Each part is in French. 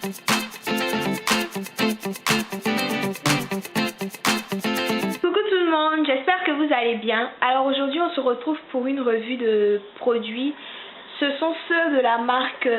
Coucou tout le monde, j'espère que vous allez bien. Alors aujourd'hui on se retrouve pour une revue de produits. Ce sont ceux de la marque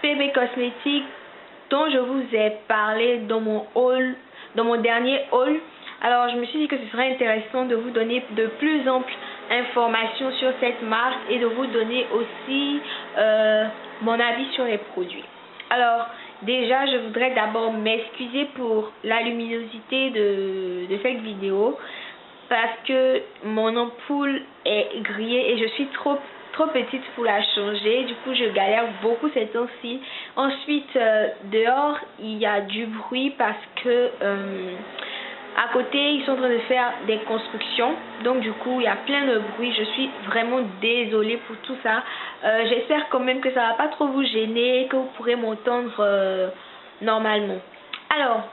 PB Cosmetics dont je vous ai parlé dans mon dernier haul. Alors je me suis dit que ce serait intéressant de vous donner de plus amples informations sur cette marque et de vous donner aussi mon avis sur les produits. Alors déjà je voudrais d'abord m'excuser pour la luminosité de cette vidéo parce que mon ampoule est grillée et je suis trop petite pour la changer. Du coup je galère beaucoup ces temps-ci. Ensuite dehors il y a du bruit parce que à côté ils sont en train de faire des constructions, donc du coup il y a plein de bruit. Je suis vraiment désolée pour tout ça. J'espère quand même que ça va pas trop vous gêner, que vous pourrez m'entendre normalement. Alors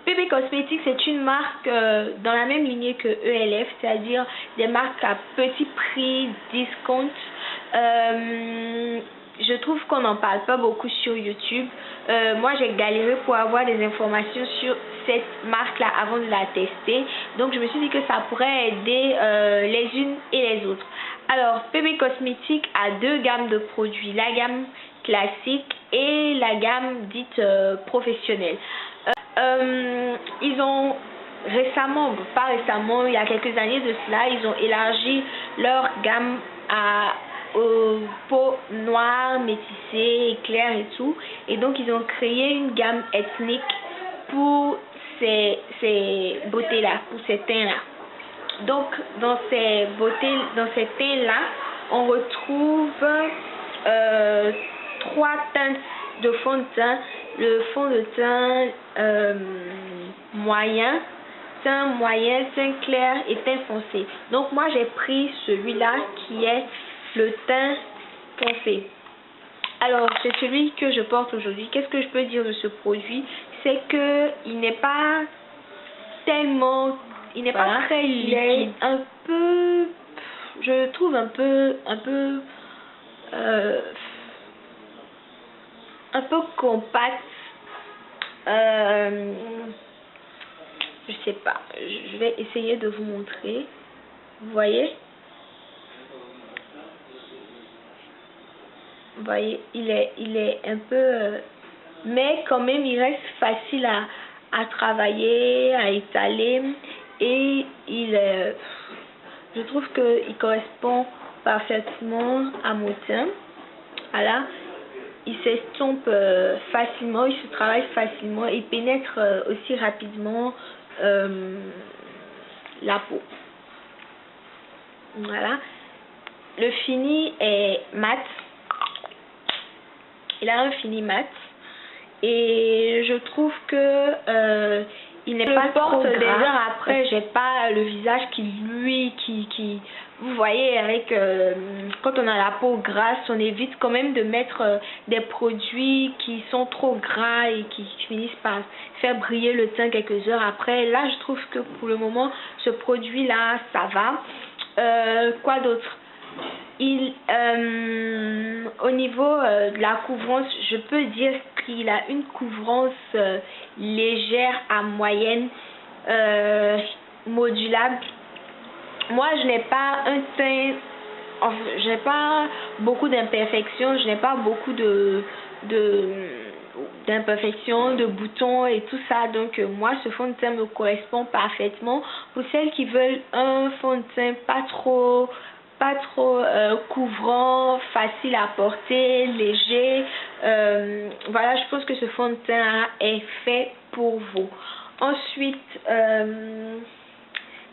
PB Cosmetics c'est une marque dans la même lignée que ELF, c'est-à-dire des marques à petit prix, discount. Je trouve qu'on n'en parle pas beaucoup sur YouTube. Moi j'ai galéré pour avoir des informations sur cette marque là avant de la tester, donc je me suis dit que ça pourrait aider les unes et les autres. Alors PB Cosmetics a deux gammes de produits, la gamme classique et la gamme dite professionnelle. Ils ont récemment, pas récemment, il y a quelques années de cela, ils ont élargi leur gamme aux peaux noires, métissées, claires et tout. Et donc ils ont créé une gamme ethnique pour ces beautés-là, pour ces teints-là. Donc dans ces teints-là, on retrouve trois teintes de fond de teint. Le fond de teint moyen, teint clair et teint foncé. Donc moi j'ai pris celui-là qui est le teint foncé. Alors c'est celui que je porte aujourd'hui. Qu'est-ce que je peux dire de ce produit? C'est que il n'est pas tellement, il n'est pas très liquide. Il est un peu, je le trouve un peu compact. Je sais pas, je vais essayer de vous montrer. Vous voyez, il est un peu mais quand même il reste facile à travailler, à étaler, et je trouve que il correspond parfaitement à mon teint. Voilà, il s'estompe facilement, il se travaille facilement, il pénètre aussi rapidement la peau. Voilà, le fini est mat, il a un fini mat et je trouve que il n'est pas trop gras. Des heures après, j'ai pas le visage qui vous voyez, avec quand on a la peau grasse, on évite quand même de mettre des produits qui sont trop gras et qui finissent par faire briller le teint quelques heures après. Là je trouve que pour le moment ce produit là ça va. Quoi d'autre? Au niveau de la couvrance, je peux dire qu'il a une couvrance légère à moyenne, modulable. Moi je n'ai pas un teint, je n'ai pas beaucoup d'imperfections, je n'ai pas beaucoup d'imperfections, de boutons et tout ça, donc moi ce fond de teint me correspond parfaitement. Pour celles qui veulent un fond de teint pas trop couvrant, facile à porter, léger, voilà, je pense que ce fond de teint est fait pour vous. Ensuite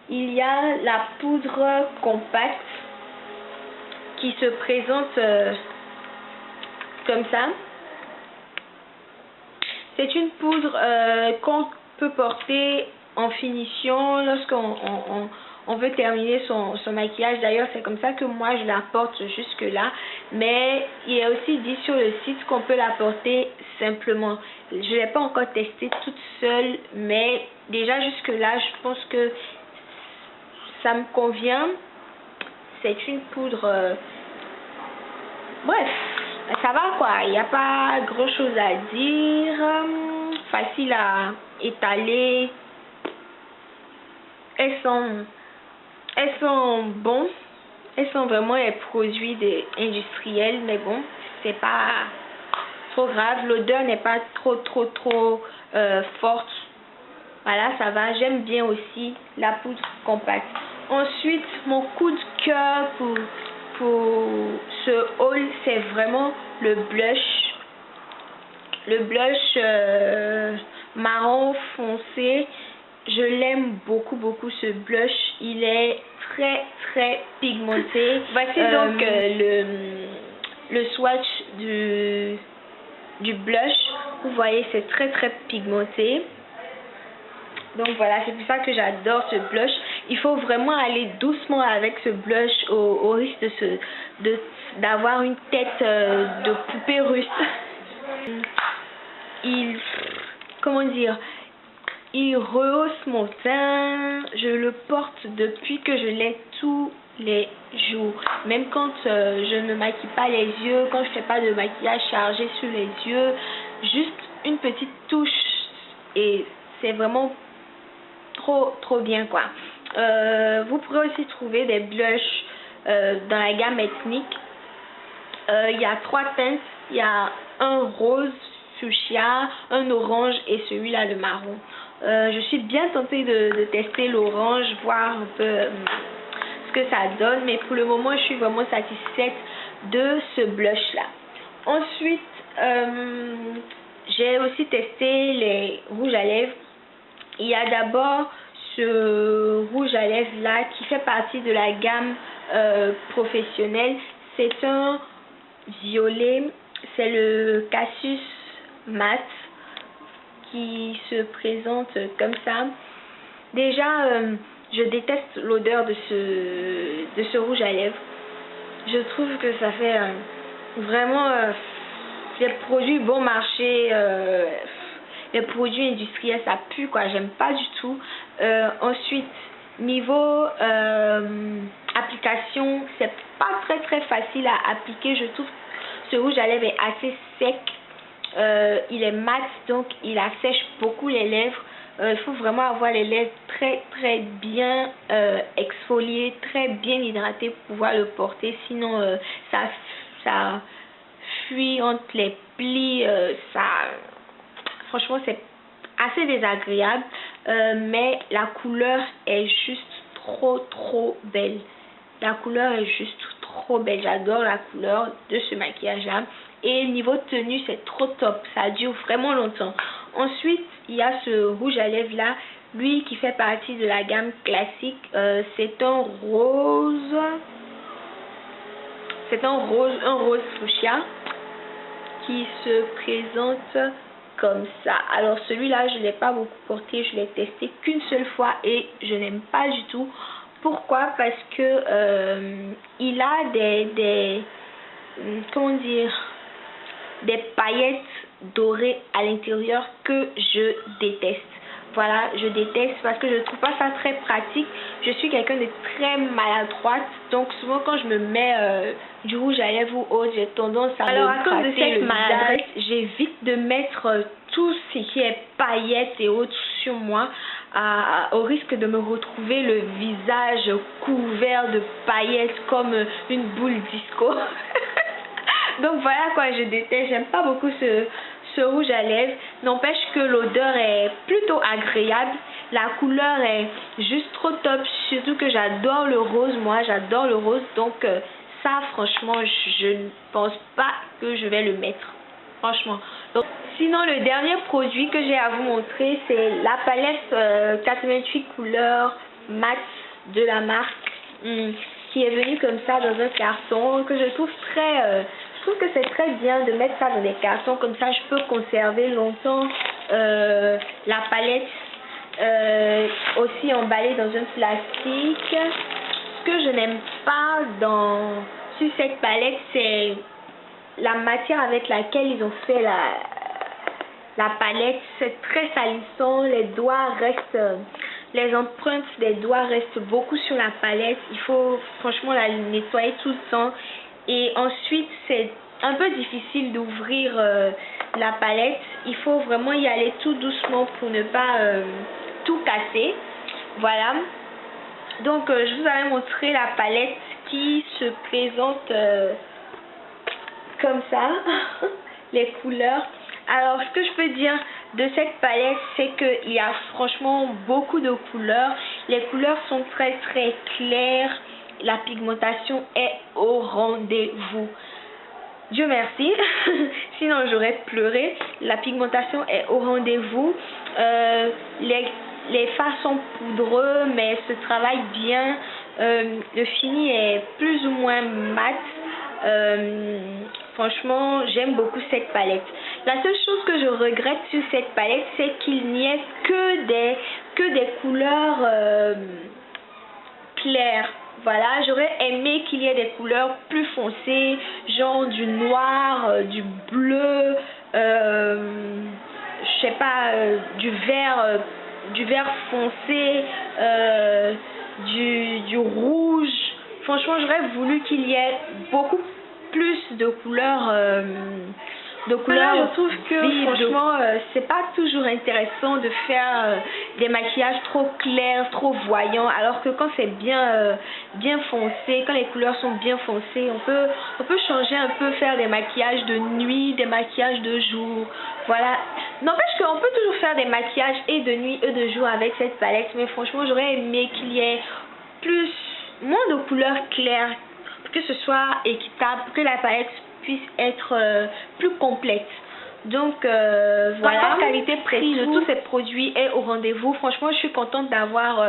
il y a la poudre compacte qui se présente comme ça. C'est une poudre qu'on peut porter en finition lorsqu'on veut terminer son maquillage. D'ailleurs c'est comme ça que moi je la porte jusque là, mais il est aussi dit sur le site qu'on peut la porter simplement. Je ne l'ai pas encore testé toute seule, mais déjà jusque là je pense que ça me convient. C'est une poudre bref, Ça va quoi, il n'y a pas grand chose à dire, facile à étaler. Elles sont bons, elles sont vraiment les produits industriels, mais bon, c'est pas trop grave, l'odeur n'est pas trop forte. Voilà, ça va, j'aime bien aussi la poudre compacte. Ensuite, mon coup de cœur pour ce haul, c'est vraiment le blush. Le blush marron foncé. Je l'aime beaucoup ce blush. Il est très pigmenté. Voici donc le swatch du blush. Vous voyez, c'est très pigmenté. Donc voilà, c'est pour ça que j'adore ce blush. Il faut vraiment aller doucement avec ce blush au risque d'avoir une tête de poupée russe. Comment dire, il rehausse mon teint. Je le porte depuis que je l'ai tous les jours. Même quand je ne maquille pas les yeux, quand je fais pas de maquillage chargé sur les yeux, juste une petite touche et c'est vraiment trop bien quoi. Vous pourrez aussi trouver des blushs dans la gamme ethnique. Il y a 3 teintes. Il y a un rose fuchsia, un orange et celui-là le marron. Je suis bien tentée de tester l'orange, voir un peu ce que ça donne, mais pour le moment je suis vraiment satisfaite de ce blush là. Ensuite j'ai aussi testé les rouges à lèvres. Il y a d'abord ce rouge à lèvres là qui fait partie de la gamme professionnelle. C'est un violet, c'est le Casus Mat qui se présente comme ça. Déjà je déteste l'odeur de ce rouge à lèvres. Je trouve que ça fait vraiment les produits bon marché, les produits industriels, ça pue quoi, j'aime pas du tout. Ensuite, niveau application, c'est pas très facile à appliquer. Je trouve ce rouge à lèvres est assez sec. Il est mat, donc il assèche beaucoup les lèvres. Il faut vraiment avoir les lèvres très bien exfoliées, très bien hydratées pour pouvoir le porter. Sinon, ça fuit entre les plis. Franchement, c'est assez désagréable. Mais la couleur est juste trop belle. La couleur est juste trop belle. J'adore la couleur de ce maquillage là. Et niveau tenue, c'est trop top. Ça dure vraiment longtemps. Ensuite, il y a ce rouge à lèvres là. Lui qui fait partie de la gamme classique. C'est un rose. C'est un rose fuchsia qui se présente comme ça. Alors celui-là, je ne l'ai pas beaucoup porté. Je l'ai testé qu'une seule fois et je n'aime pas du tout. Pourquoi? Parce que il a comment dire, des paillettes dorées à l'intérieur que je déteste. Voilà, je déteste parce que je trouve pas ça très pratique. Je suis quelqu'un de très maladroite, donc souvent quand je me mets du rouge à lèvres ou autre, j'ai tendance à à cause de cette maladresse, j'évite de mettre tout ce qui est paillettes et autres sur moi, au risque de me retrouver le visage couvert de paillettes comme une boule disco. Donc voilà quoi, je déteste, j'aime pas beaucoup ce rouge à lèvres. N'empêche que l'odeur est plutôt agréable, la couleur est juste trop top, surtout que j'adore le rose. Moi j'adore le rose, donc ça franchement je ne pense pas que je vais le mettre, franchement. Donc, sinon le dernier produit que j'ai à vous montrer, c'est la palette 88 couleurs mat de la marque qui est venue comme ça dans un carton, que je trouve je trouve que c'est très bien de mettre ça dans des cartons, comme ça je peux conserver longtemps la palette aussi emballée dans un plastique. Ce que je n'aime pas sur cette palette, c'est la matière avec laquelle ils ont fait la palette. C'est très salissant, les doigts restent, les empreintes des doigts restent beaucoup sur la palette. Il faut franchement la nettoyer tout le temps. Et ensuite c'est un peu difficile d'ouvrir la palette. Il faut vraiment y aller tout doucement pour ne pas tout casser. Voilà. Donc je vous avais montré la palette qui se présente comme ça, les couleurs. Alors ce que je peux dire de cette palette, c'est qu'il y a franchement beaucoup de couleurs. Les couleurs sont très claires. La pigmentation est au rendez-vous. Dieu merci, sinon j'aurais pleuré. La pigmentation est au rendez-vous. Les fards sont poudreux, mais se travaillent bien. Le fini est plus ou moins mat. Franchement, j'aime beaucoup cette palette. La seule chose que je regrette sur cette palette, c'est qu'il n'y ait que des couleurs claires. Voilà, j'aurais aimé qu'il y ait des couleurs plus foncées, genre du noir, du bleu, je sais pas, du vert foncé, du rouge. Franchement, j'aurais voulu qu'il y ait beaucoup plus de couleurs. Je trouve que franchement c'est pas toujours intéressant de faire des maquillages trop clairs, trop voyants, alors que quand c'est bien foncé, quand les couleurs sont bien foncées, on peut changer un peu, faire des maquillages de nuit, des maquillages de jour. Voilà. N'empêche qu'on peut toujours faire des maquillages et de nuit et de jour avec cette palette, mais franchement j'aurais aimé qu'il y ait moins de couleurs claires, que ce soit équitable, que la palette puisse être plus complète. Donc voilà, qualité-prix de tous ces produits est au rendez-vous. Franchement, je suis contente d'avoir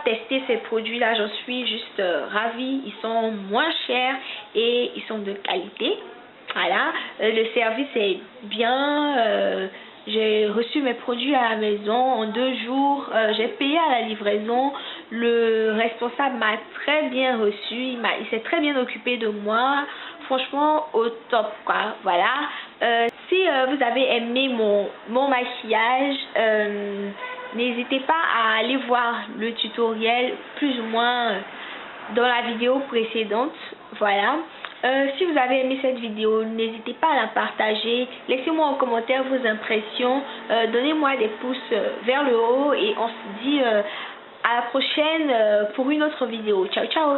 testé ces produits là. J'en suis juste ravie. Ils sont moins chers et ils sont de qualité. Voilà, le service est bien. J'ai reçu mes produits à la maison en 2 jours. J'ai payé à la livraison. Le responsable m'a très bien reçu. Il s'est très bien occupé de moi. Franchement, au top, quoi. Voilà. Si vous avez aimé mon maquillage, n'hésitez pas à aller voir le tutoriel plus ou moins dans la vidéo précédente. Voilà. Si vous avez aimé cette vidéo, n'hésitez pas à la partager. Laissez-moi en commentaire vos impressions. Donnez-moi des pouces vers le haut et on se dit à la prochaine pour une autre vidéo. Ciao, ciao!